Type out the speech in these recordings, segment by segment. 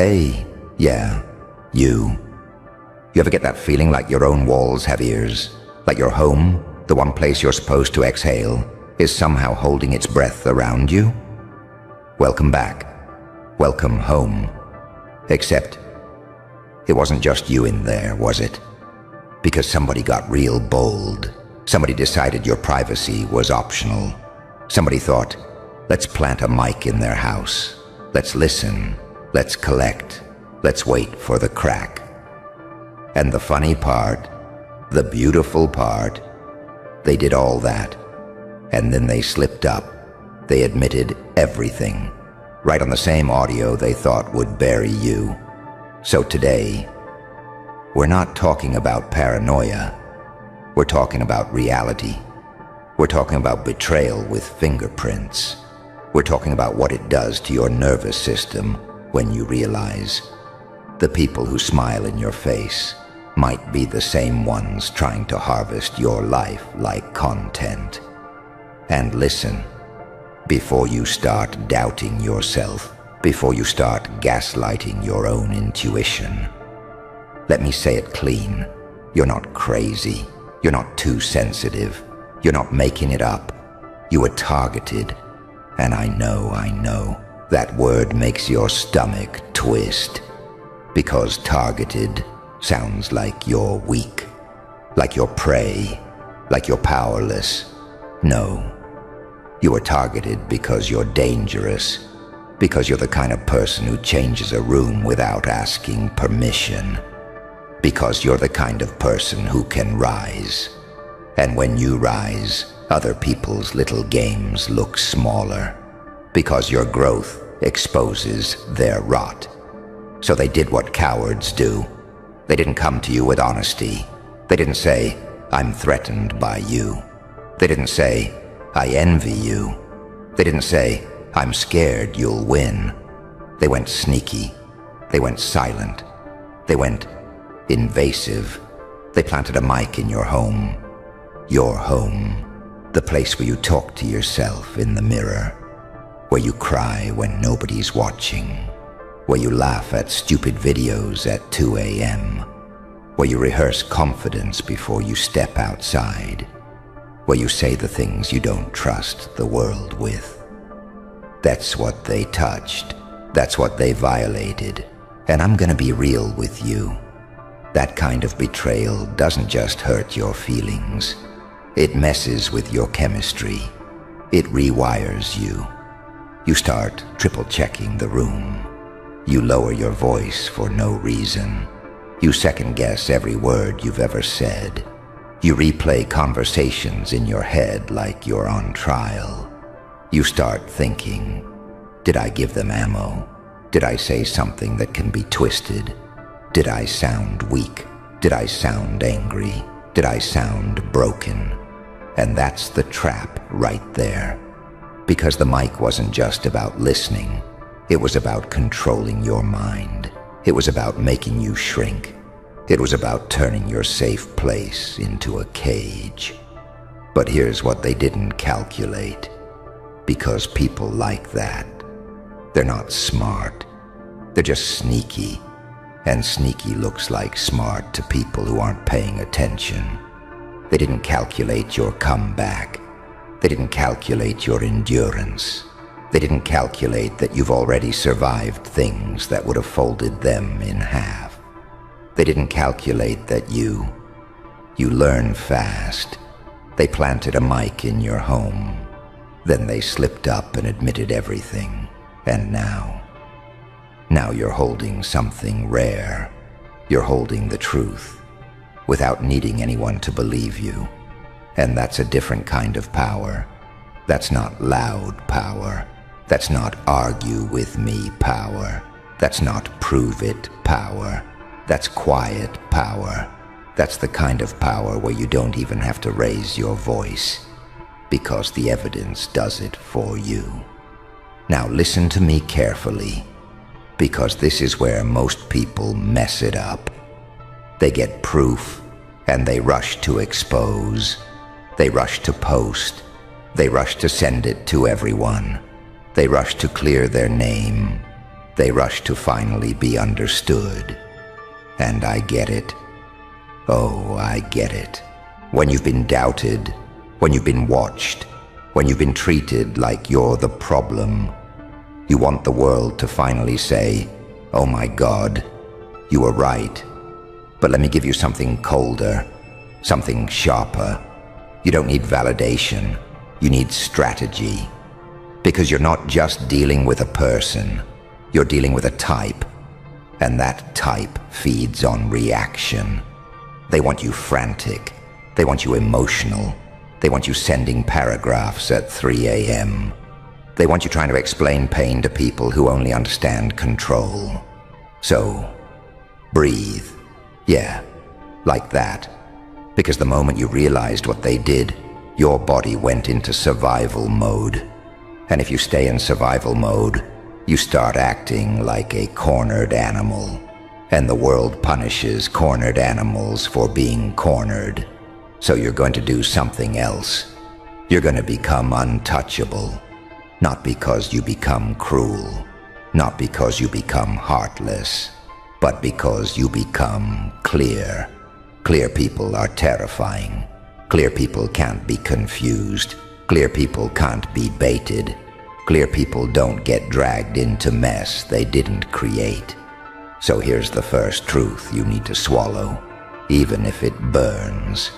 Hey, yeah, you. You ever get that feeling like your own walls have ears? Like your home, the one place you're supposed to exhale, is somehow holding its breath around you? Welcome back. Welcome home. Except, it wasn't just you in there, was it? Because somebody got real bold. Somebody decided your privacy was optional. Somebody thought, let's plant a mic in their house. Let's listen. Let's collect. Let's wait for the crack. And the funny part, the beautiful part, they did all that. And then they slipped up. They admitted everything. Right on the same audio they thought would bury you. So today, we're not talking about paranoia. We're talking about reality. We're talking about betrayal with fingerprints. We're talking about what it does to your nervous system when you realize the people who smile in your face might be the same ones trying to harvest your life like content. And listen, before you start doubting yourself, before you start gaslighting your own intuition, let me say it clean. You're not crazy. You're not too sensitive. You're not making it up. You were targeted. And I know, that word makes your stomach twist. Because targeted sounds like you're weak, like you're prey, like you're powerless. No, you were targeted because you're dangerous, because you're the kind of person who changes a room without asking permission, because you're the kind of person who can rise. And when you rise, other people's little games look smaller, because your growth exposes their rot. So they did what cowards do. They didn't come to you with honesty. They didn't say, I'm threatened by you. They didn't say, I envy you. They didn't say, I'm scared you'll win. They went sneaky. They went silent. They went invasive. They planted a mic in your home. Your home. The place where you talk to yourself in the mirror. Where you cry when nobody's watching. Where you laugh at stupid videos at 2 a.m. Where you rehearse confidence before you step outside. Where you say the things you don't trust the world with. That's what they touched. That's what they violated. And I'm gonna be real with you. That kind of betrayal doesn't just hurt your feelings. It messes with your chemistry. It rewires you. You start triple-checking the room. You lower your voice for no reason. You second-guess every word you've ever said. You replay conversations in your head like you're on trial. You start thinking, did I give them ammo? Did I say something that can be twisted? Did I sound weak? Did I sound angry? Did I sound broken? And that's the trap right there. Because the mic wasn't just about listening. It was about controlling your mind. It was about making you shrink. It was about turning your safe place into a cage. But here's what they didn't calculate. Because people like that, they're not smart. They're just sneaky. And sneaky looks like smart to people who aren't paying attention. They didn't calculate your comeback. They didn't calculate your endurance. They didn't calculate that you've already survived things that would have folded them in half. They didn't calculate that you learn fast. They planted a mic in your home. Then they slipped up and admitted everything. And now you're holding something rare. You're holding the truth without needing anyone to believe you. And that's a different kind of power. That's not loud power. That's not argue with me power. That's not prove it power. That's quiet power. That's the kind of power where you don't even have to raise your voice, because the evidence does it for you. Now listen to me carefully, because this is where most people mess it up. They get proof, and they rush to expose. They rush to post. They rush to send it to everyone. They rush to clear their name. They rush to finally be understood. And I get it. Oh, I get it. When you've been doubted, when you've been watched, when you've been treated like you're the problem, you want the world to finally say, "Oh my God, you were right. But let me give you something colder, something sharper. You don't need validation, you need strategy. Because you're not just dealing with a person, you're dealing with a type. And that type feeds on reaction. They want you frantic, they want you emotional, they want you sending paragraphs at 3 a.m. They want you trying to explain pain to people who only understand control. So, breathe. Yeah, like that. Because the moment you realized what they did, your body went into survival mode. And if you stay in survival mode, you start acting like a cornered animal. And the world punishes cornered animals for being cornered. So you're going to do something else. You're going to become untouchable. Not because you become cruel, not because you become heartless, but because you become clear. Clear people are terrifying. Clear people can't be confused. Clear people can't be baited. Clear people don't get dragged into mess they didn't create. So here's the first truth you need to swallow, even if it burns.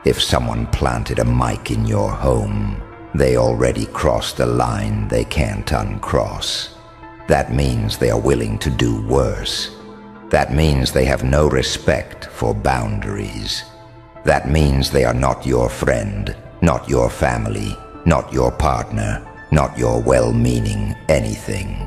If someone planted a mic in your home, they already crossed a line they can't uncross. That means they are willing to do worse. That means they have no respect for boundaries. That means they are not your friend, not your family, not your partner, not your well-meaning anything.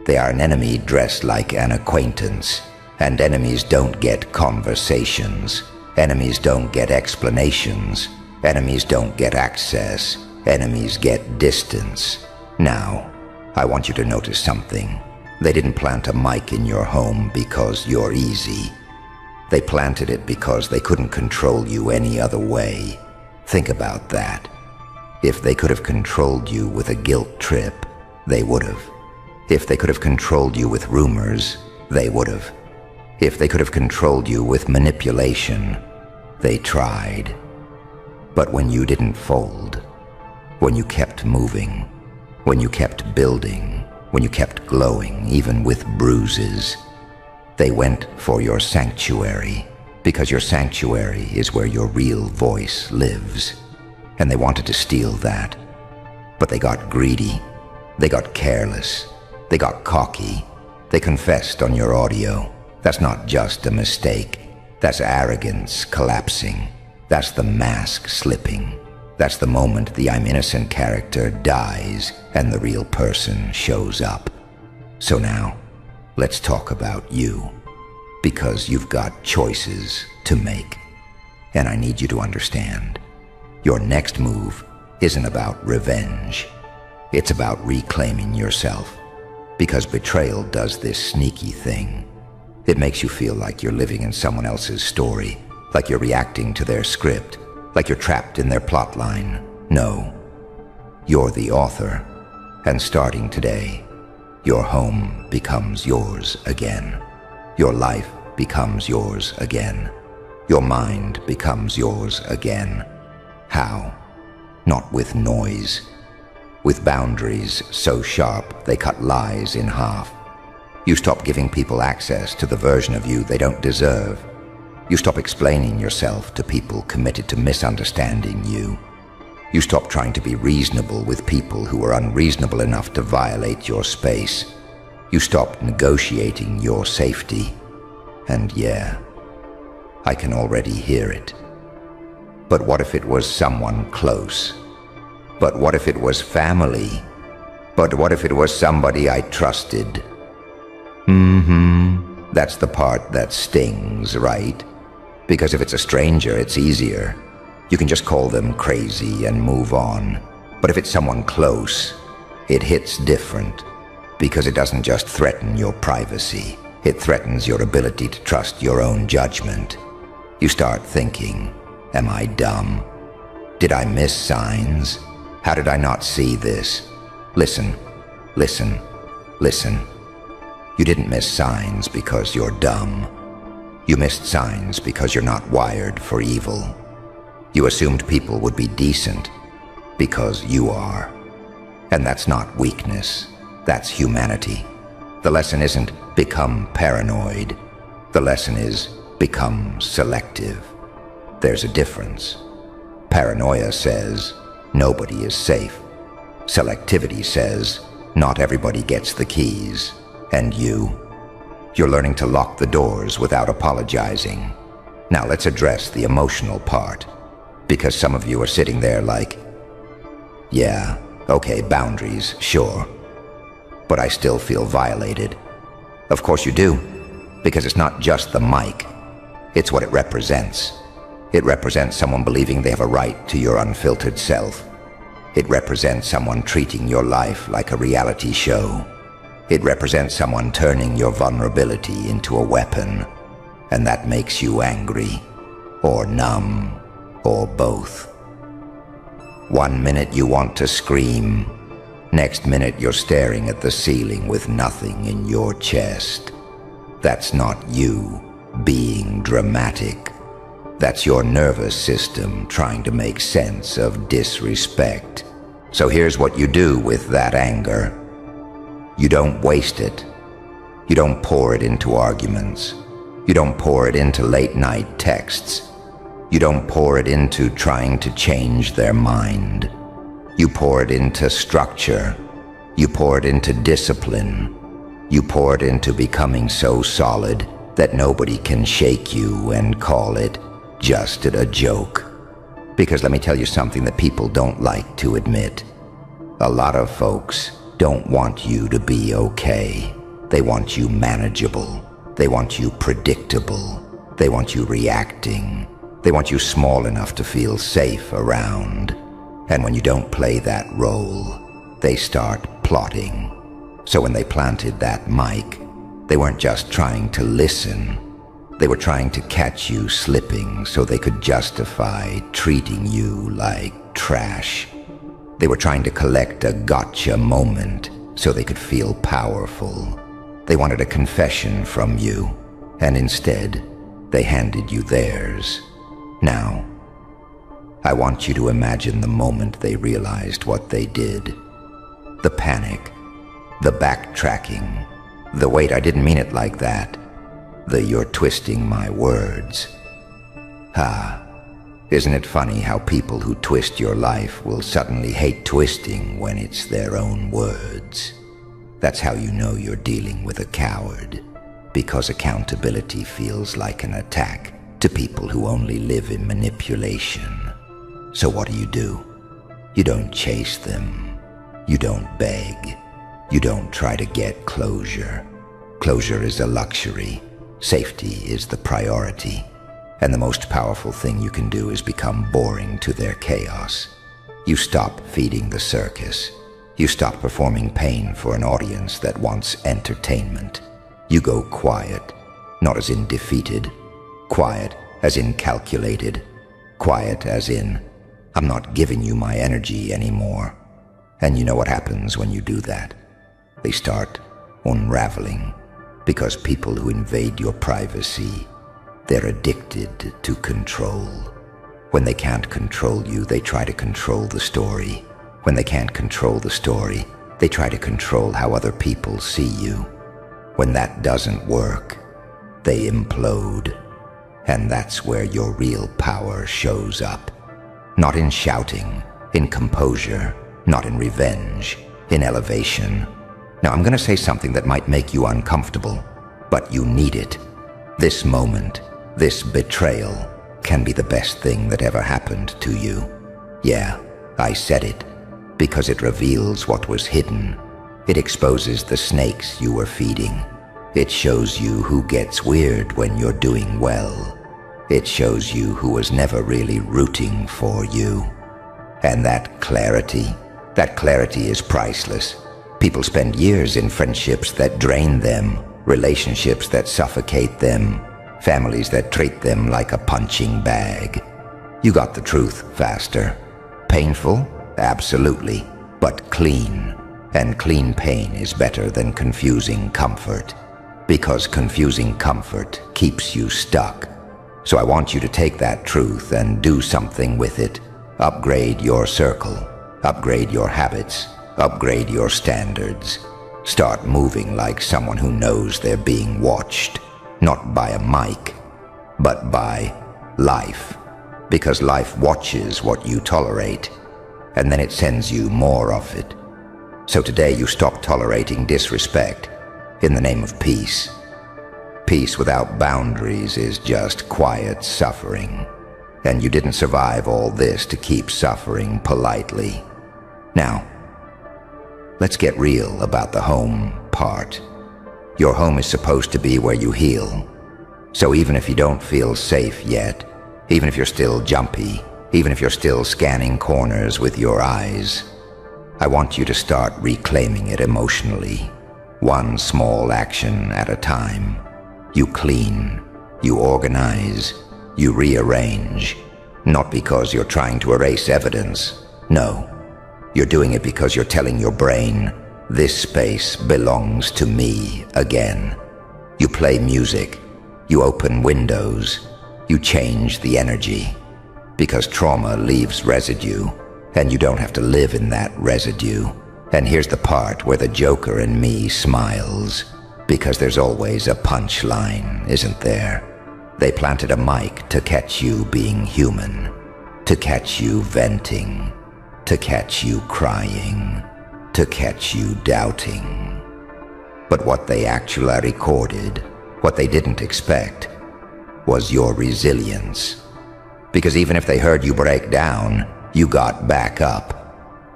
They are an enemy dressed like an acquaintance, and enemies don't get conversations. Enemies don't get explanations. Enemies don't get access. Enemies get distance. Now, I want you to notice something. They didn't plant a mic in your home because you're easy. They planted it because they couldn't control you any other way. Think about that. If they could have controlled you with a guilt trip, they would have. If they could have controlled you with rumors, they would have. If they could have controlled you with manipulation, they tried. But when you didn't fold, when you kept moving, when you kept building, when you kept glowing, even with bruises, they went for your sanctuary, because your sanctuary is where your real voice lives. And they wanted to steal that. But they got greedy, they got careless, they got cocky, they confessed on your audio. That's not just a mistake, that's arrogance collapsing, that's the mask slipping. That's the moment the I'm innocent character dies and the real person shows up. So now, let's talk about you. Because you've got choices to make. And I need you to understand, your next move isn't about revenge. It's about reclaiming yourself. Because betrayal does this sneaky thing. It makes you feel like you're living in someone else's story, like you're reacting to their script, like you're trapped in their plotline. No, you're the author, and starting today, your home becomes yours again. Your life becomes yours again. Your mind becomes yours again. How? Not with noise. With boundaries so sharp they cut lies in half. You stop giving people access to the version of you they don't deserve. You stop explaining yourself to people committed to misunderstanding you. You stop trying to be reasonable with people who are unreasonable enough to violate your space. You stop negotiating your safety. And yeah, I can already hear it. But what if it was someone close? But what if it was family? But what if it was somebody I trusted? That's the part that stings, right? Because if it's a stranger, it's easier. You can just call them crazy and move on. But if it's someone close, it hits different. Because it doesn't just threaten your privacy. It threatens your ability to trust your own judgment. You start thinking, am I dumb? Did I miss signs? How did I not see this? Listen, listen, listen. You didn't miss signs because you're dumb. You missed signs because you're not wired for evil. You assumed people would be decent because you are. And that's not weakness, that's humanity. The lesson isn't become paranoid. The lesson is become selective. There's a difference. Paranoia says nobody is safe. Selectivity says not everybody gets the keys. And you're learning to lock the doors without apologizing. Now let's address the emotional part, because some of you are sitting there like, yeah, okay, boundaries, sure, but I still feel violated. Of course you do, because it's not just the mic, it's what it represents. It represents someone believing they have a right to your unfiltered self. It represents someone treating your life like a reality show. It represents someone turning your vulnerability into a weapon, and that makes you angry, or numb, or both. 1 minute you want to scream, next minute you're staring at the ceiling with nothing in your chest. That's not you being dramatic. That's your nervous system trying to make sense of disrespect. So here's what you do with that anger. You don't waste it. You don't pour it into arguments. You don't pour it into late-night texts. You don't pour it into trying to change their mind. You pour it into structure. You pour it into discipline. You pour it into becoming so solid that nobody can shake you and call it just a joke. Because let me tell you something that people don't like to admit. A lot of folks don't want you to be okay. They want you manageable. They want you predictable. They want you reacting. They want you small enough to feel safe around. And when you don't play that role, they start plotting. So when they planted that mic, they weren't just trying to listen. They were trying to catch you slipping so they could justify treating you like trash. They were trying to collect a gotcha moment so they could feel powerful. They wanted a confession from you, and instead, they handed you theirs. Now, I want you to imagine the moment they realized what they did. The panic, the backtracking, the wait, I didn't mean it like that. The you're twisting my words. Isn't it funny how people who twist your life will suddenly hate twisting when it's their own words? That's how you know you're dealing with a coward, because accountability feels like an attack to people who only live in manipulation. So what do? You don't chase them. You don't beg. You don't try to get closure. Closure is a luxury. Safety is the priority. And the most powerful thing you can do is become boring to their chaos. You stop feeding the circus. You stop performing pain for an audience that wants entertainment. You go quiet, not as in defeated. Quiet as in calculated. Quiet as in, I'm not giving you my energy anymore. And you know what happens when you do that? They start unraveling, because people who invade your privacy, they're addicted to control. When they can't control you, they try to control the story. When they can't control the story, they try to control how other people see you. When that doesn't work, they implode. And that's where your real power shows up. Not in shouting, in composure, not in revenge, in elevation. Now I'm going to say something that might make you uncomfortable, but you need it. This moment, this betrayal, can be the best thing that ever happened to you. Yeah, I said it, because it reveals what was hidden. It exposes the snakes you were feeding. It shows you who gets weird when you're doing well. It shows you who was never really rooting for you. And that clarity is priceless. People spend years in friendships that drain them, relationships that suffocate them, families that treat them like a punching bag. You got the truth faster. Painful? Absolutely. But clean. And clean pain is better than confusing comfort. Because confusing comfort keeps you stuck. So I want you to take that truth and do something with it. Upgrade your circle. Upgrade your habits. Upgrade your standards. Start moving like someone who knows they're being watched. Not by a mic, but by life. Because life watches what you tolerate, and then it sends you more of it. So today you stop tolerating disrespect in the name of peace. Peace without boundaries is just quiet suffering. And you didn't survive all this to keep suffering politely. Now, let's get real about the home part. Your home is supposed to be where you heal. So even if you don't feel safe yet, even if you're still jumpy, even if you're still scanning corners with your eyes, I want you to start reclaiming it emotionally. One small action at a time. You clean, you organize, you rearrange. Not because you're trying to erase evidence. No, you're doing it because you're telling your brain, this space belongs to me again. You play music, you open windows, you change the energy. Because trauma leaves residue, and you don't have to live in that residue. And here's the part where the Joker in me smiles, because there's always a punchline, isn't there? They planted a mic to catch you being human, to catch you venting, to catch you crying, to catch you doubting. But what they actually recorded, what they didn't expect, was your resilience. Because even if they heard you break down, you got back up.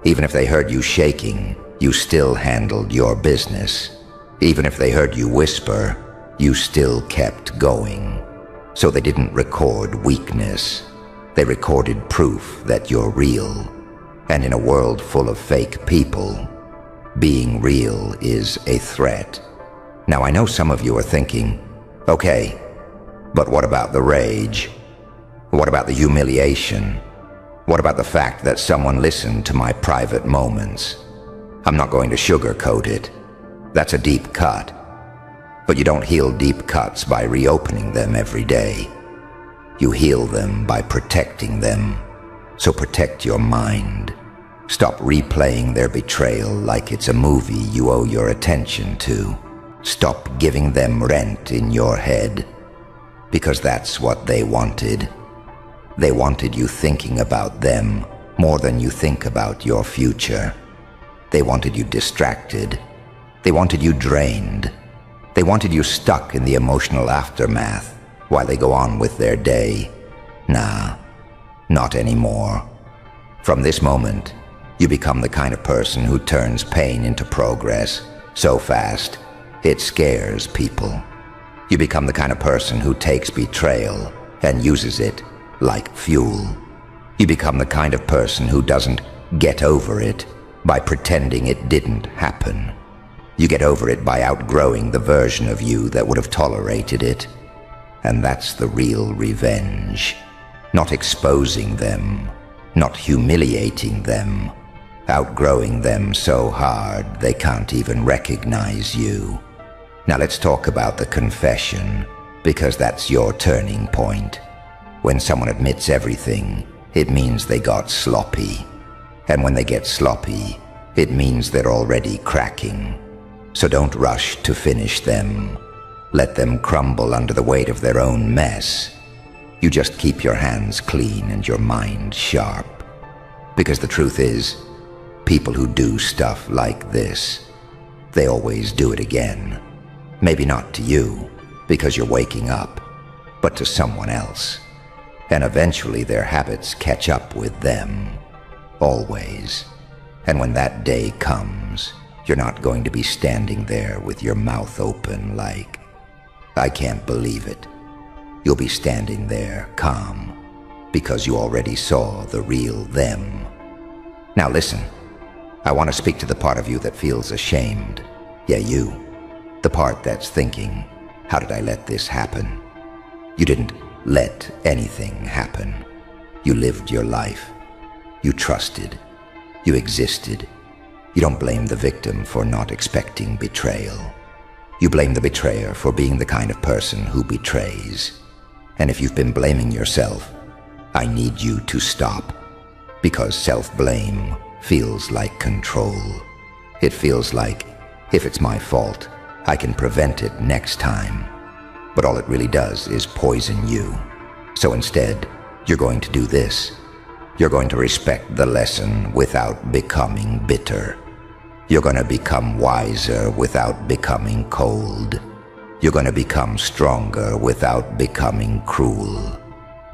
Even if they heard you shaking, you still handled your business. Even if they heard you whisper, you still kept going. So they didn't record weakness. They recorded proof that you're real. And in a world full of fake people, being real is a threat. Now I know some of you are thinking, okay, but what about the rage? What about the humiliation? What about the fact that someone listened to my private moments? I'm not going to sugarcoat it. That's a deep cut. But you don't heal deep cuts by reopening them every day. You heal them by protecting them. So protect your mind. Stop replaying their betrayal like it's a movie you owe your attention to. Stop giving them rent in your head. Because that's what they wanted. They wanted you thinking about them more than you think about your future. They wanted you distracted. They wanted you drained. They wanted you stuck in the emotional aftermath while they go on with their day. Nah, not anymore. From this moment, you become the kind of person who turns pain into progress so fast it scares people. You become the kind of person who takes betrayal and uses it like fuel. You become the kind of person who doesn't get over it by pretending it didn't happen. You get over it by outgrowing the version of you that would have tolerated it. And that's the real revenge. Not exposing them, not humiliating them, outgrowing them so hard they can't even recognize you. Now let's talk about the confession, because that's your turning point. When someone admits everything, it means they got sloppy. And when they get sloppy, it means they're already cracking. So don't rush to finish them. Let them crumble under the weight of their own mess. You just keep your hands clean and your mind sharp. Because the truth is, people who do stuff like this, they always do it again. Maybe not to you, because you're waking up, but to someone else. And eventually their habits catch up with them. Always. And when that day comes, you're not going to be standing there with your mouth open like, I can't believe it. You'll be standing there calm, because you already saw the real them. Now listen, I want to speak to the part of you that feels ashamed. Yeah, you. The part that's thinking, how did I let this happen? You didn't let anything happen. You lived your life. You trusted. You existed. You don't blame the victim for not expecting betrayal. You blame the betrayer for being the kind of person who betrays. And if you've been blaming yourself, I need you to stop. Because self-blame feels like control. It feels like, if it's my fault, I can prevent it next time. But all it really does is poison you. So instead, you're going to do this. You're going to respect the lesson without becoming bitter. You're going to become wiser without becoming cold. You're going to become stronger without becoming cruel.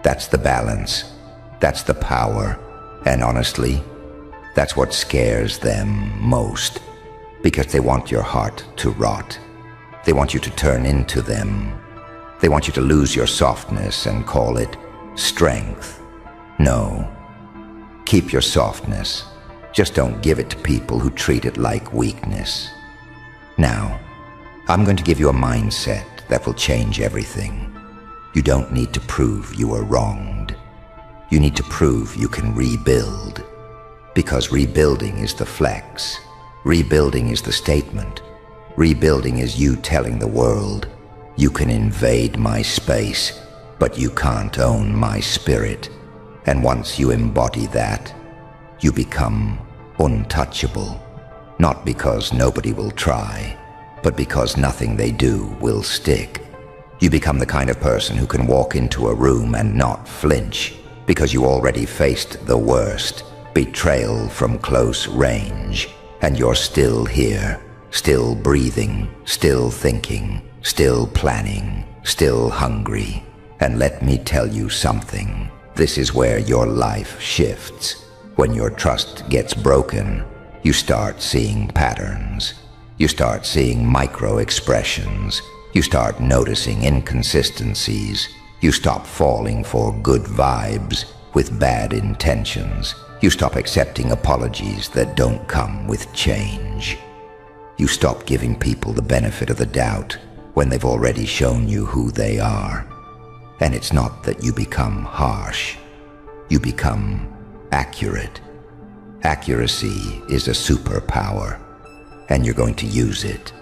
That's the balance. That's the power. And honestly, that's what scares them most. Because they want your heart to rot. They want you to turn into them. They want you to lose your softness and call it strength. No. Keep your softness. Just don't give it to people who treat it like weakness. Now, I'm going to give you a mindset that will change everything. You don't need to prove you were wronged. You need to prove you can rebuild. Because rebuilding is the flex. Rebuilding is the statement. Rebuilding is you telling the world, you can invade my space, but you can't own my spirit. And once you embody that, you become untouchable. Not because nobody will try, but because nothing they do will stick. You become the kind of person who can walk into a room and not flinch, because you already faced the worst, betrayal from close range, and you're still here, still breathing, still thinking, still planning, still hungry. And let me tell you something. This is where your life shifts. When your trust gets broken, you start seeing patterns. You start seeing micro-expressions. You start noticing inconsistencies. You stop falling for good vibes with bad intentions. You stop accepting apologies that don't come with change. You stop giving people the benefit of the doubt when they've already shown you who they are. And it's not that you become harsh. You become accurate. Accuracy is a superpower, and you're going to use it.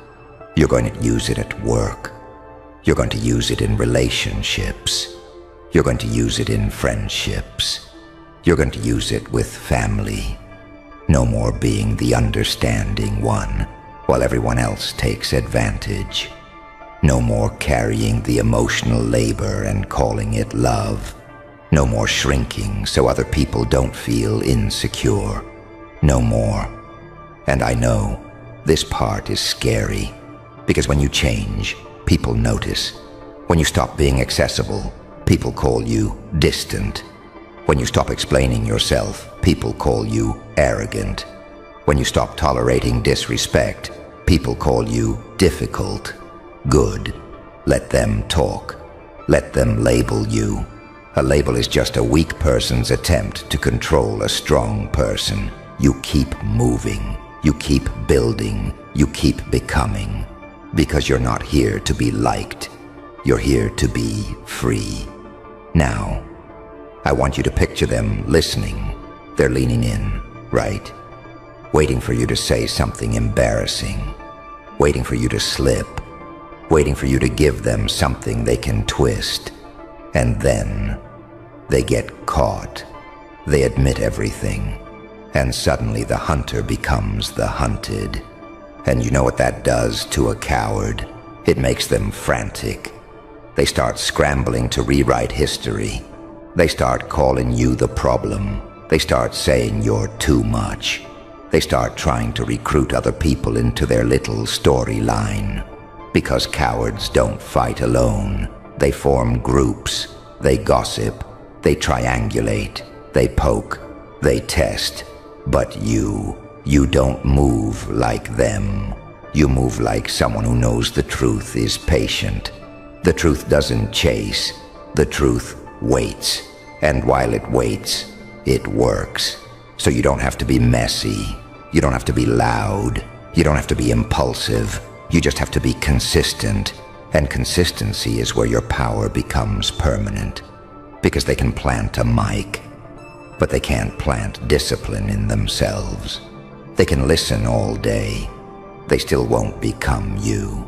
You're going to use it at work. You're going to use it in relationships. You're going to use it in friendships. You're going to use it with family. No more being the understanding one while everyone else takes advantage. No more carrying the emotional labor and calling it love. No more shrinking so other people don't feel insecure. No more. And I know this part is scary, because when you change, people notice. When you stop being accessible, people call you distant. When you stop explaining yourself, people call you arrogant. When you stop tolerating disrespect, people call you difficult. Good. Let them talk. Let them label you. A label is just a weak person's attempt to control a strong person. You keep moving. You keep building. You keep becoming. Because you're not here to be liked. You're here to be free. Now, I want you to picture them listening. They're leaning in, right? Waiting for you to say something embarrassing. Waiting for you to slip. Waiting for you to give them something they can twist. And then they get caught. They admit everything. And suddenly the hunter becomes the hunted. And you know what that does to a coward? It makes them frantic. They start scrambling to rewrite history. They start calling you the problem. They start saying you're too much. They start trying to recruit other people into their little storyline. Because cowards don't fight alone. They form groups. They gossip. They triangulate. They poke. They test. But you don't move like them. You move like someone who knows the truth is patient. The truth doesn't chase. The truth waits. And while it waits, it works. So you don't have to be messy. You don't have to be loud. You don't have to be impulsive. You just have to be consistent. And consistency is where your power becomes permanent. Because they can plant a mic, but they can't plant discipline in themselves. They can listen all day. They still won't become you.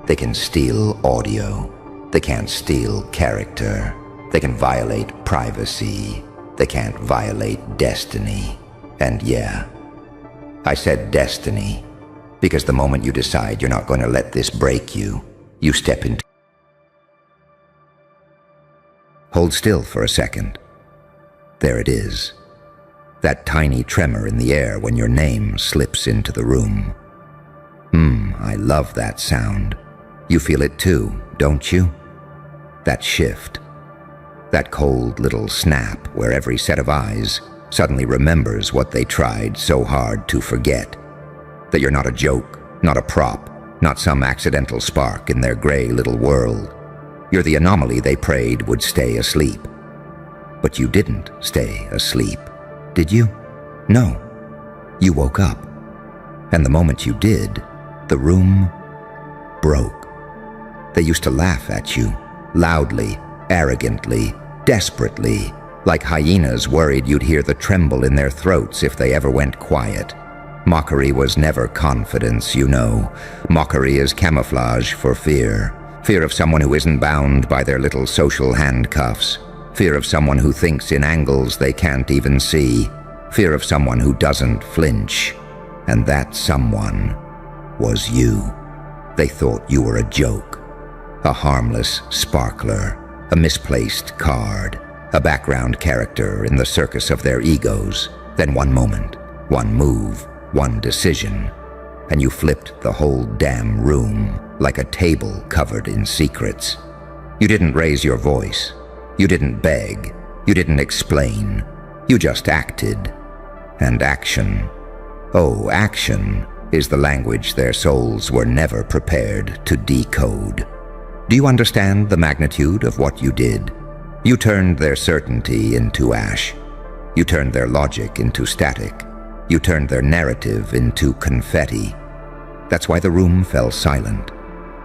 They can steal audio. They can't steal character. They can violate privacy. They can't violate destiny. And yeah, I said destiny because the moment you decide you're not going to let this break you, you step into... Hold still for a second. There it is. That tiny tremor in the air when your name slips into the room. I love that sound. You feel it too, don't you? That shift. That cold little snap where every set of eyes suddenly remembers what they tried so hard to forget. That you're not a joke, not a prop, not some accidental spark in their gray little world. You're the anomaly they prayed would stay asleep. But you didn't stay asleep, did you? No. You woke up. And the moment you did, the room broke. They used to laugh at you, loudly, arrogantly, desperately, like hyenas worried you'd hear the tremble in their throats if they ever went quiet. Mockery was never confidence, you know. Mockery is camouflage for fear. Fear of someone who isn't bound by their little social handcuffs. Fear of someone who thinks in angles they can't even see. Fear of someone who doesn't flinch. And that someone was you. They thought you were a joke. A harmless sparkler. A misplaced card. A background character in the circus of their egos. Then one moment, one move, one decision, and you flipped the whole damn room like a table covered in secrets. You didn't raise your voice. You didn't beg. You didn't explain. You just acted. And action, oh, action is the language their souls were never prepared to decode. Do you understand the magnitude of what you did? You turned their certainty into ash. You turned their logic into static. You turned their narrative into confetti. That's why the room fell silent.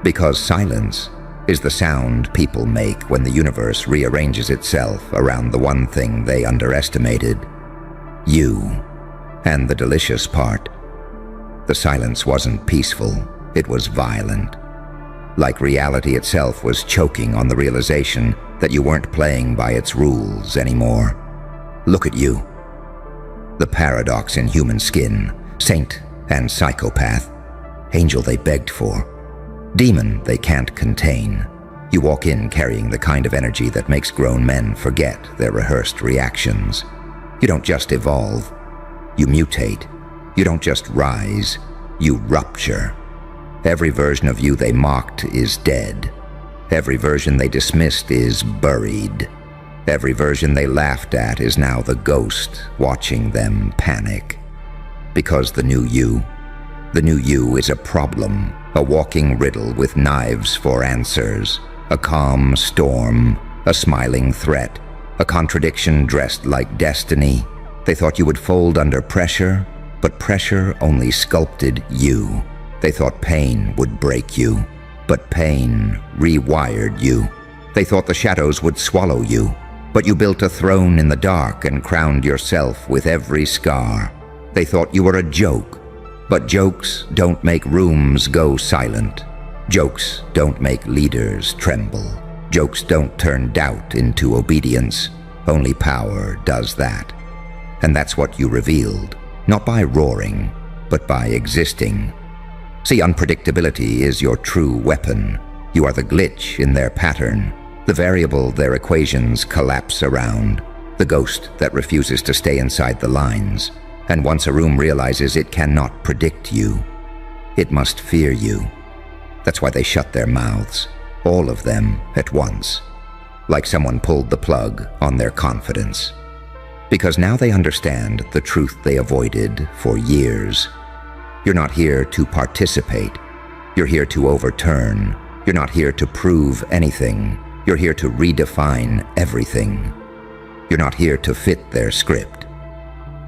Because silence is the sound people make when the universe rearranges itself around the one thing they underestimated. You. And the delicious part, the silence wasn't peaceful, it was violent. Like reality itself was choking on the realization that you weren't playing by its rules anymore. Look at you. The paradox in human skin, saint and psychopath, angel they begged for, demon they can't contain. You walk in carrying the kind of energy that makes grown men forget their rehearsed reactions. You don't just evolve, you mutate. You don't just rise, you rupture. Every version of you they mocked is dead. Every version they dismissed is buried. Every version they laughed at is now the ghost watching them panic. Because the new you is a problem, a walking riddle with knives for answers, a calm storm, a smiling threat, a contradiction dressed like destiny. They thought you would fold under pressure, but pressure only sculpted you. They thought pain would break you, but pain rewired you. They thought the shadows would swallow you, but you built a throne in the dark and crowned yourself with every scar. They thought you were a joke, but jokes don't make rooms go silent. Jokes don't make leaders tremble. Jokes don't turn doubt into obedience. Only power does that. And that's what you revealed, not by roaring, but by existing. See, unpredictability is your true weapon. You are the glitch in their pattern, the variable their equations collapse around, the ghost that refuses to stay inside the lines. And once a room realizes it cannot predict you, it must fear you. That's why they shut their mouths, all of them at once, like someone pulled the plug on their confidence. Because now they understand the truth they avoided for years. You're not here to participate. You're here to overturn. You're not here to prove anything. You're here to redefine everything. You're not here to fit their script.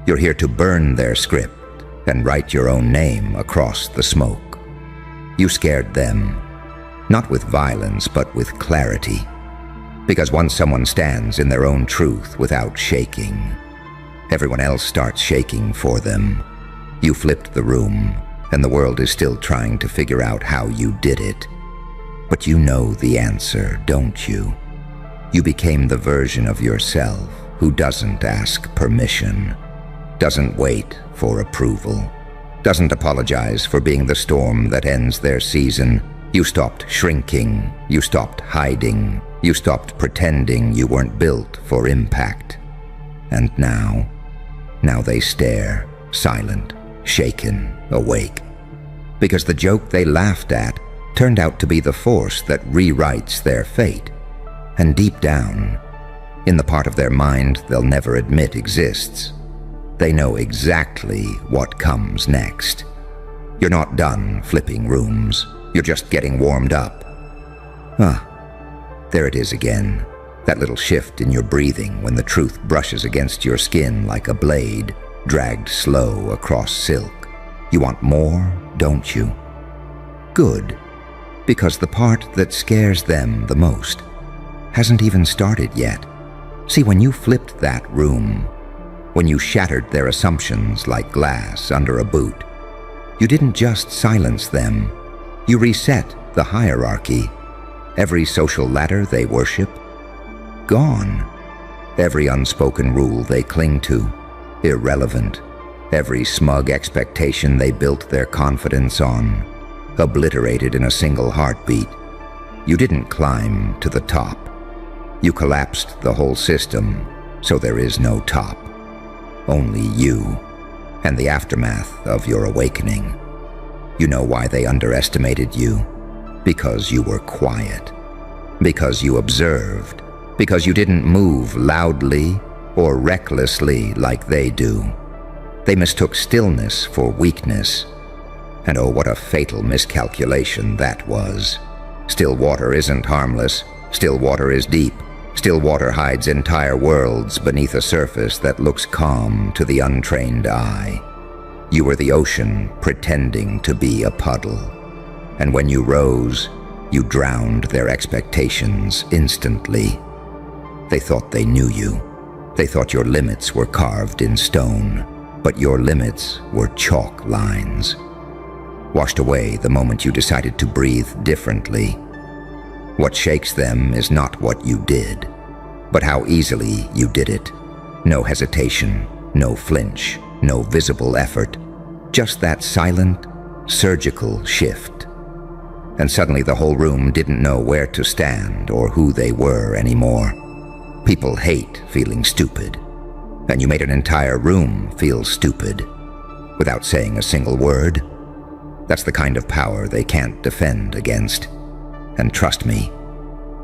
You're here to burn their script and write your own name across the smoke. You scared them, not with violence, but with clarity. Because once someone stands in their own truth without shaking, everyone else starts shaking for them. You flipped the room, and the world is still trying to figure out how you did it. But you know the answer, don't you? You became the version of yourself who doesn't ask permission, doesn't wait for approval, doesn't apologize for being the storm that ends their season. You stopped shrinking, you stopped hiding, you stopped pretending you weren't built for impact. And now they stare, silent, shaken, awake. Because the joke they laughed at turned out to be the force that rewrites their fate. And deep down, in the part of their mind they'll never admit exists, they know exactly what comes next. You're not done flipping rooms. You're just getting warmed up. There it is again. That little shift in your breathing when the truth brushes against your skin like a blade dragged slow across silk. You want more, don't you? Good, because the part that scares them the most hasn't even started yet. See, when you flipped that room, when you shattered their assumptions like glass under a boot, you didn't just silence them, you reset the hierarchy. Every social ladder they worship, gone. Every unspoken rule they cling to, irrelevant. Every smug expectation they built their confidence on, obliterated in a single heartbeat. You didn't climb to the top. You collapsed the whole system, so there is no top. Only you, and the aftermath of your awakening. You know why they underestimated you? Because you were quiet. Because you observed. Because you didn't move loudly or recklessly like they do. They mistook stillness for weakness. And oh, what a fatal miscalculation that was. Still water isn't harmless. Still water is deep. Still water hides entire worlds beneath a surface that looks calm to the untrained eye. You were the ocean pretending to be a puddle. And when you rose, you drowned their expectations instantly. They thought they knew you. They thought your limits were carved in stone, but your limits were chalk lines, washed away the moment you decided to breathe differently. What shakes them is not what you did, but how easily you did it. No hesitation, no flinch, no visible effort, just that silent, surgical shift. And suddenly the whole room didn't know where to stand or who they were anymore. People hate feeling stupid, and you made an entire room feel stupid without saying a single word. That's the kind of power they can't defend against. And trust me,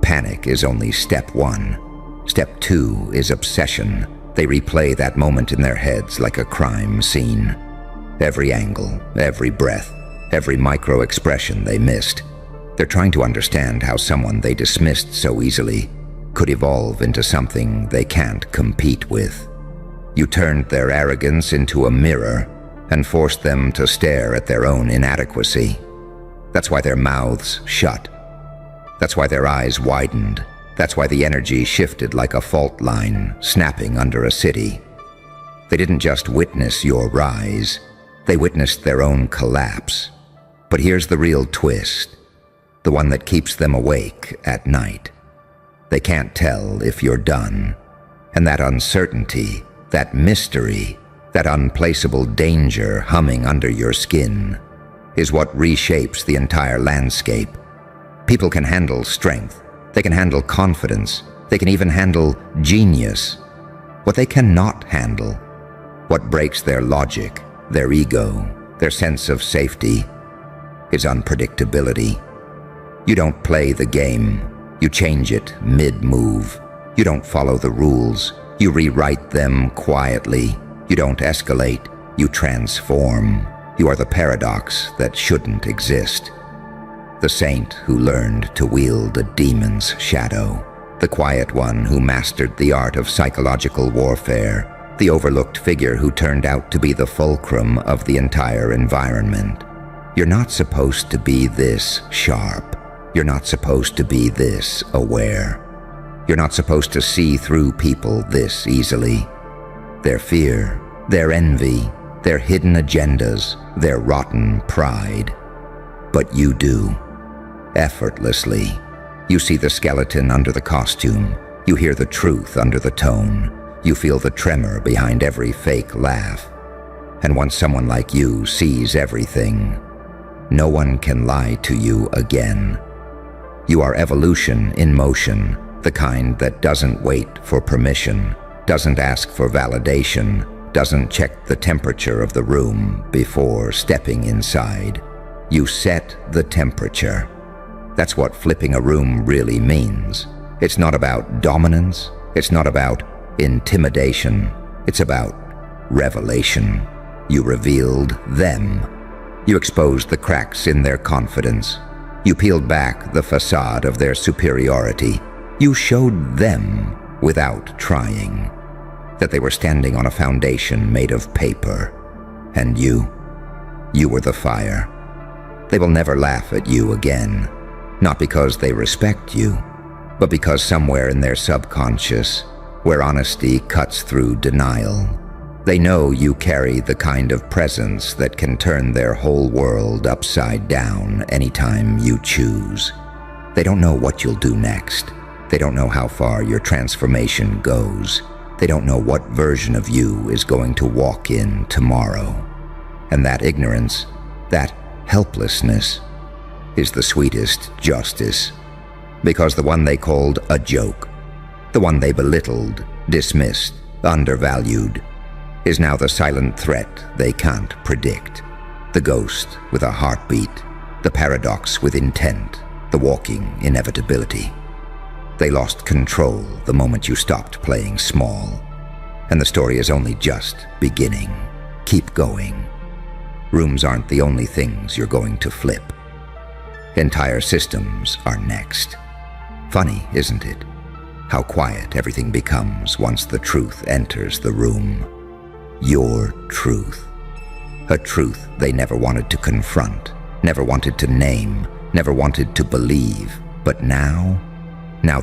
panic is only step one. Step two is obsession. They replay that moment in their heads like a crime scene. Every angle, every breath, every micro-expression they missed. They're trying to understand how someone they dismissed so easily could evolve into something they can't compete with. You turned their arrogance into a mirror and forced them to stare at their own inadequacy. That's why their mouths shut. That's why their eyes widened. That's why the energy shifted like a fault line snapping under a city. They didn't just witness your rise, they witnessed their own collapse. But here's the real twist, the one that keeps them awake at night. They can't tell if you're done. And that uncertainty, that mystery, that unplaceable danger humming under your skin is what reshapes the entire landscape. People can handle strength, they can handle confidence, they can even handle genius. What they cannot handle, what breaks their logic, their ego, their sense of safety, is unpredictability. You don't play the game, you change it mid-move. You don't follow the rules, you rewrite them quietly. You don't escalate, you transform. You are the paradox that shouldn't exist. The saint who learned to wield a demon's shadow. The quiet one who mastered the art of psychological warfare. The overlooked figure who turned out to be the fulcrum of the entire environment. You're not supposed to be this sharp. You're not supposed to be this aware. You're not supposed to see through people this easily. Their fear, their envy, their hidden agendas, their rotten pride. But you do. effortlessly. You see the skeleton under the costume. You hear the truth under the tone. You feel the tremor behind every fake laugh. And once someone like you sees everything, no one can lie to you again. You are evolution in motion, the kind that doesn't wait for permission, doesn't ask for validation, doesn't check the temperature of the room before stepping inside. You set the temperature. That's what flipping a room really means. It's not about dominance. It's not about intimidation. It's about revelation. You revealed them. You exposed the cracks in their confidence. You peeled back the facade of their superiority. You showed them, without trying, that they were standing on a foundation made of paper. And you were the fire. They will never laugh at you again, not because they respect you, but because somewhere in their subconscious, where honesty cuts through denial, they know you carry the kind of presence that can turn their whole world upside down anytime you choose. They don't know what you'll do next. They don't know how far your transformation goes. They don't know what version of you is going to walk in tomorrow. And that ignorance, that helplessness, is the sweetest justice. Because the one they called a joke, the one they belittled, dismissed, undervalued, is now the silent threat they can't predict. The ghost with a heartbeat, the paradox with intent, the walking inevitability. They lost control the moment you stopped playing small. And the story is only just beginning. Keep going. Rooms aren't the only things you're going to flip. Entire systems are next. Funny, isn't it? How quiet everything becomes once the truth enters the room. Your truth. A truth they never wanted to confront, never wanted to name, never wanted to believe. But now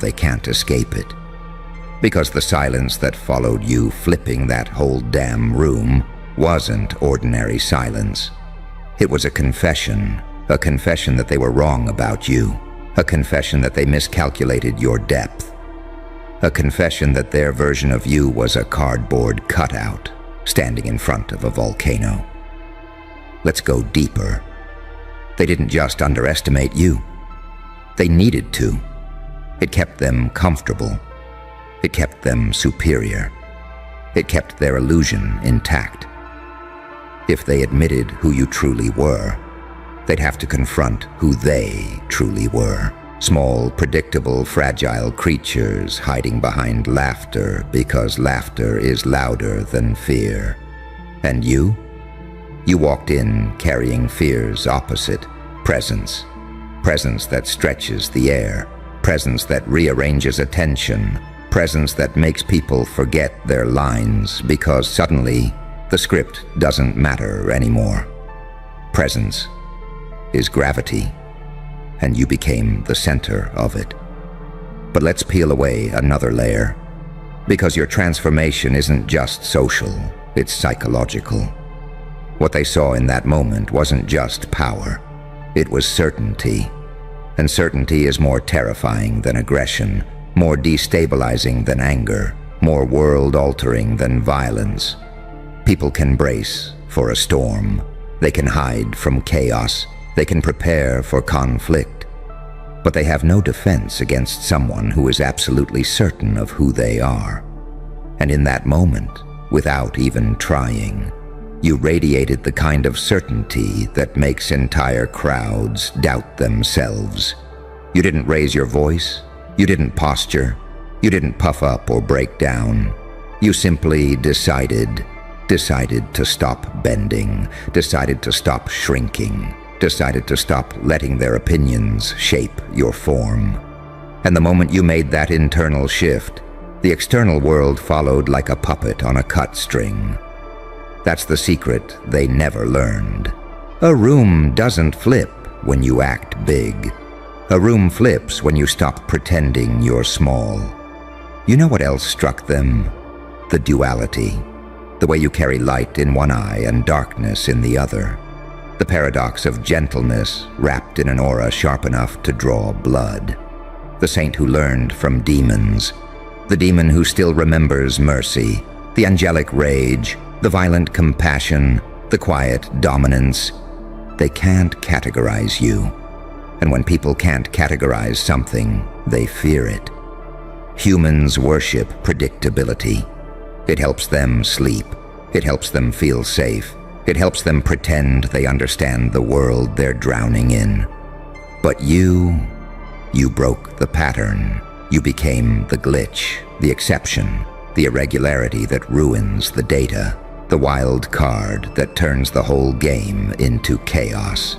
they can't escape it. Because the silence that followed you flipping that whole damn room wasn't ordinary silence. It was a confession that they were wrong about you, a confession that they miscalculated your depth, a confession that their version of you was a cardboard cutout standing in front of a volcano. Let's go deeper. They didn't just underestimate you. They needed to. It kept them comfortable. It kept them superior. It kept their illusion intact. If they admitted who you truly were, they'd have to confront who they truly were. Small, predictable, fragile creatures hiding behind laughter because laughter is louder than fear. And you? You walked in carrying fear's opposite, presence. Presence that stretches the air. Presence that rearranges attention. Presence that makes people forget their lines because suddenly the script doesn't matter anymore. Presence is gravity, and you became the center of it. But let's peel away another layer, because your transformation isn't just social, it's psychological. What they saw in that moment wasn't just power, it was certainty. And certainty is more terrifying than aggression, more destabilizing than anger, more world-altering than violence. People can brace for a storm. They can hide from chaos. They can prepare for conflict. But they have no defense against someone who is absolutely certain of who they are. And in that moment, without even trying, you radiated the kind of certainty that makes entire crowds doubt themselves. You didn't raise your voice. You didn't posture. You didn't puff up or break down. You simply decided to stop bending, decided to stop shrinking, decided to stop letting their opinions shape your form. And the moment you made that internal shift, the external world followed like a puppet on a cut string. That's the secret they never learned. A room doesn't flip when you act big. A room flips when you stop pretending you're small. You know what else struck them? The duality. The way you carry light in one eye and darkness in the other. The paradox of gentleness wrapped in an aura sharp enough to draw blood. The saint who learned from demons. The demon who still remembers mercy. The angelic rage. The violent compassion. The quiet dominance. They can't categorize you. And when people can't categorize something, they fear it. Humans worship predictability. It helps them sleep. It helps them feel safe. It helps them pretend they understand the world they're drowning in. But you broke the pattern. You became the glitch, the exception, the irregularity that ruins the data, the wild card that turns the whole game into chaos.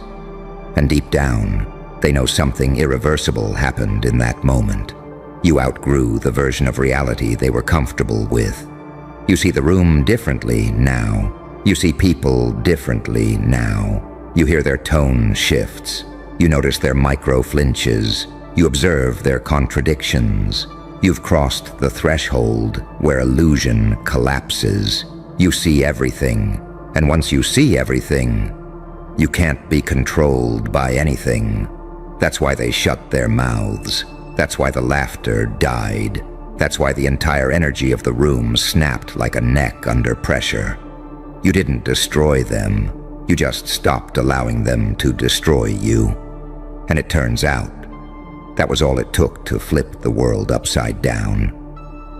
And deep down, they know something irreversible happened in that moment. You outgrew the version of reality they were comfortable with. You see the room differently now. You see people differently now. You hear their tone shifts. You notice their micro flinches. You observe their contradictions. You've crossed the threshold where illusion collapses. You see everything. And once you see everything, you can't be controlled by anything. That's why they shut their mouths. That's why the laughter died. That's why the entire energy of the room snapped like a neck under pressure. You didn't destroy them. You just stopped allowing them to destroy you. And it turns out, that was all it took to flip the world upside down.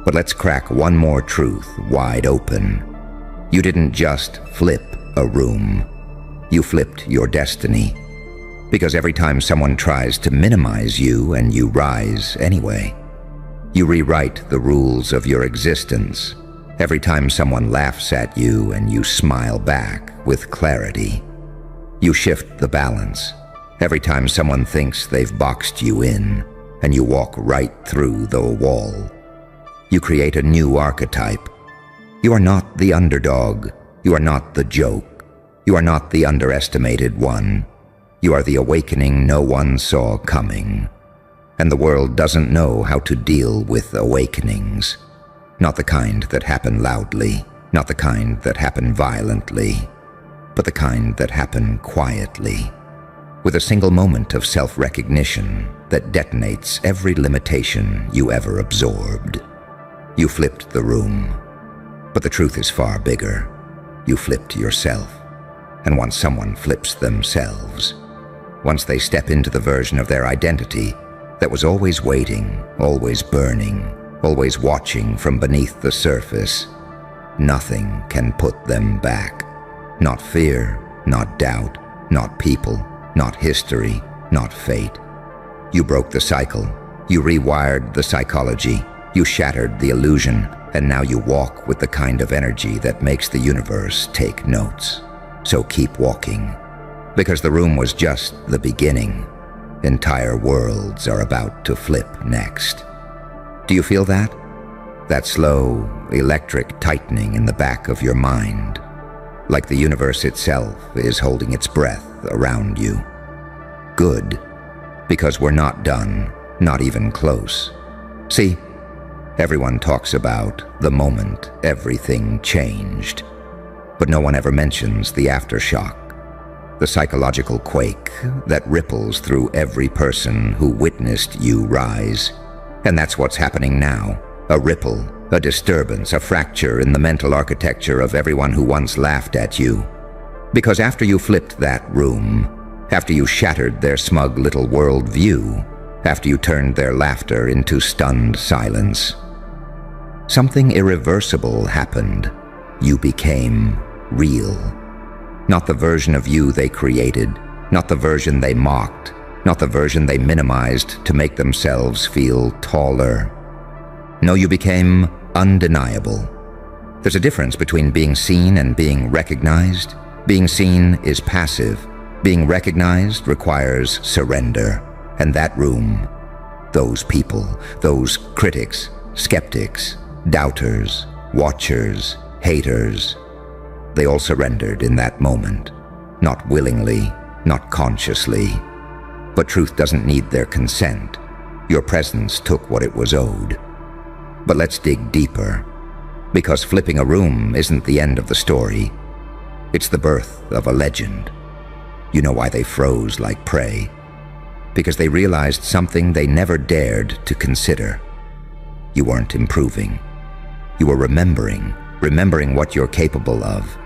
But let's crack one more truth wide open. You didn't just flip a room. You flipped your destiny. Because every time someone tries to minimize you and you rise anyway, you rewrite the rules of your existence. Every time someone laughs at you and you smile back with clarity, you shift the balance. Every time someone thinks they've boxed you in and you walk right through the wall, you create a new archetype. You are not the underdog. You are not the joke. You are not the underestimated one. You are the awakening no one saw coming. And the world doesn't know how to deal with awakenings. Not the kind that happen loudly, not the kind that happen violently, but the kind that happen quietly, with a single moment of self-recognition that detonates every limitation you ever absorbed. You flipped the room, but the truth is far bigger. You flipped yourself. And once someone flips themselves, once they step into the version of their identity that was always waiting, always burning, always watching from beneath the surface, nothing can put them back. Not fear, not doubt, not people, not history, not fate. You broke the cycle. You rewired the psychology. You shattered the illusion. And now you walk with the kind of energy that makes the universe take notes. So keep walking. Because the room was just the beginning. Entire worlds are about to flip next. Do you feel that? That slow, electric tightening in the back of your mind, like the universe itself is holding its breath around you. Good, because we're not done, not even close. See, everyone talks about the moment everything changed, but no one ever mentions the aftershock, the psychological quake that ripples through every person who witnessed you rise. And that's what's happening now. A ripple, a disturbance, a fracture in the mental architecture of everyone who once laughed at you. Because after you flipped that room, after you shattered their smug little world view, after you turned their laughter into stunned silence, something irreversible happened. You became real. Not the version of you they created, not the version they mocked, not the version they minimized to make themselves feel taller. No, you became undeniable. There's a difference between being seen and being recognized. Being seen is passive. Being recognized requires surrender. And that room, those people, those critics, skeptics, doubters, watchers, haters, they all surrendered in that moment. Not willingly, not consciously. But truth doesn't need their consent. Your presence took what it was owed. But let's dig deeper. Because flipping a room isn't the end of the story. It's the birth of a legend. You know why they froze like prey. Because they realized something they never dared to consider. You weren't improving. You were remembering what you're capable of.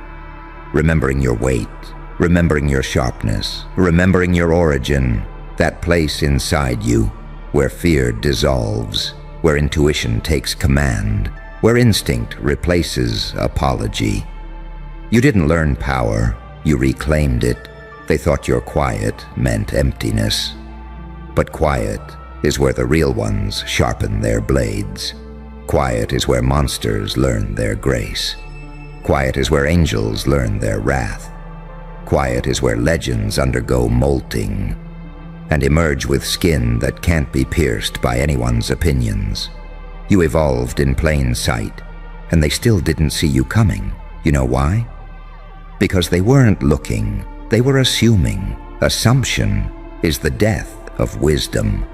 Remembering your weight, remembering your sharpness, remembering your origin, that place inside you where fear dissolves, where intuition takes command, where instinct replaces apology. You didn't learn power, you reclaimed it. They thought your quiet meant emptiness. But quiet is where the real ones sharpen their blades. Quiet is where monsters learn their grace. Quiet is where angels learn their wrath. Quiet is where legends undergo molting and emerge with skin that can't be pierced by anyone's opinions. You evolved in plain sight, and they still didn't see you coming. You know why? Because they weren't looking, they were assuming. Assumption is the death of wisdom.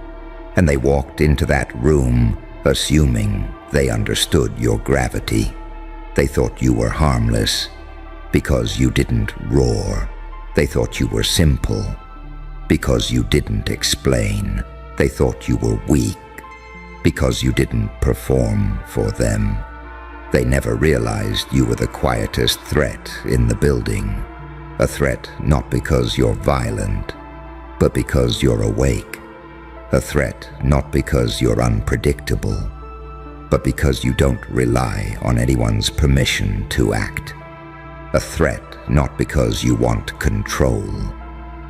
And they walked into that room assuming they understood your gravity. They thought you were harmless because you didn't roar. They thought you were simple because you didn't explain. They thought you were weak because you didn't perform for them. They never realized you were the quietest threat in the building. A threat not because you're violent, but because you're awake. A threat not because you're unpredictable, but because you don't rely on anyone's permission to act. A threat not because you want control,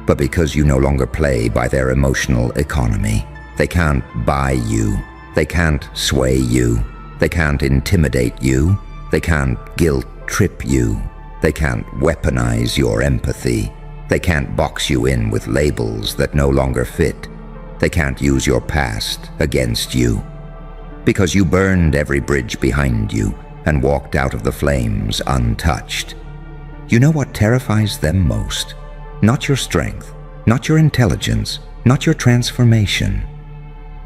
but because you no longer play by their emotional economy. They can't buy you. They can't sway you. They can't intimidate you. They can't guilt-trip you. They can't weaponize your empathy. They can't box you in with labels that no longer fit. They can't use your past against you. Because you burned every bridge behind you and walked out of the flames untouched. You know what terrifies them most? Not your strength, not your intelligence, not your transformation.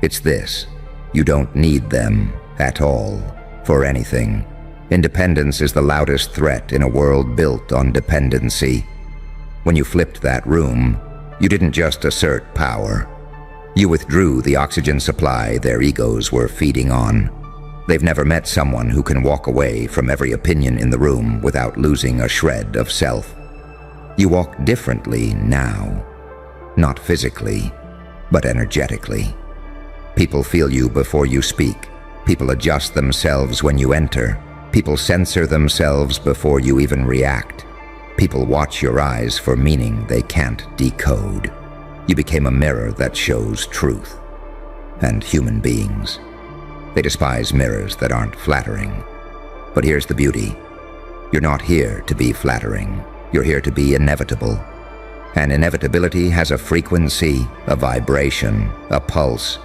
It's this: you don't need them at all for anything. Independence is the loudest threat in a world built on dependency. When you flipped that room, you didn't just assert power. You withdrew the oxygen supply their egos were feeding on. They've never met someone who can walk away from every opinion in the room without losing a shred of self. You walk differently now. Not physically, but energetically. People feel you before you speak. People adjust themselves when you enter. People censor themselves before you even react. People watch your eyes for meaning they can't decode. You became a mirror that shows truth. And human beings, they despise mirrors that aren't flattering. But here's the beauty. You're not here to be flattering. You're here to be inevitable. And inevitability has a frequency, a vibration, a pulse.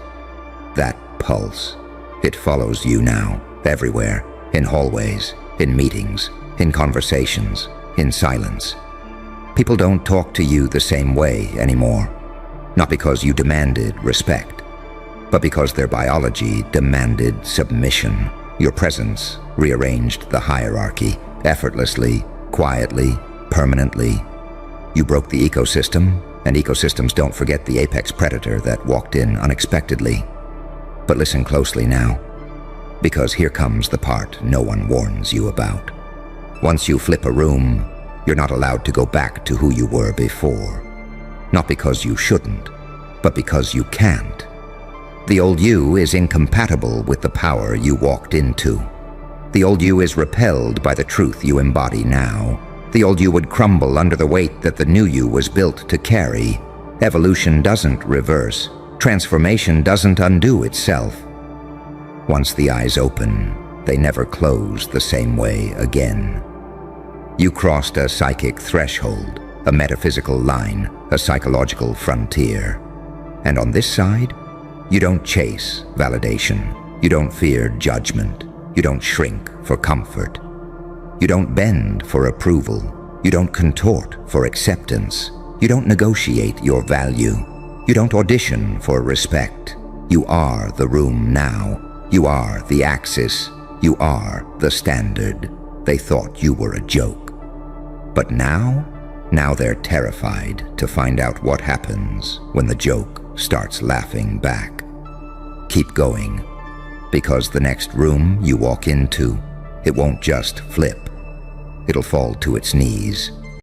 That pulse, it follows you now, everywhere, in hallways, in meetings, in conversations, in silence. People don't talk to you the same way anymore. Not because you demanded respect, but because their biology demanded submission. Your presence rearranged the hierarchy, effortlessly, quietly, permanently. You broke the ecosystem, and ecosystems don't forget the apex predator that walked in unexpectedly. But listen closely now, because here comes the part no one warns you about. Once you flip a room, you're not allowed to go back to who you were before. Not because you shouldn't, but because you can't. The old you is incompatible with the power you walked into. The old you is repelled by the truth you embody now. The old you would crumble under the weight that the new you was built to carry. Evolution doesn't reverse. Transformation doesn't undo itself. Once the eyes open, they never close the same way again. You crossed a psychic threshold, a metaphysical line, a psychological frontier. And on this side, you don't chase validation. You don't fear judgment. You don't shrink for comfort. You don't bend for approval. You don't contort for acceptance. You don't negotiate your value. You don't audition for respect. You are the room now. You are the axis. You are the standard. They thought you were a joke. But now, Now they're terrified to find out what happens when the joke starts laughing back. Keep going, because the next room you walk into, it won't just flip. It'll fall to its knees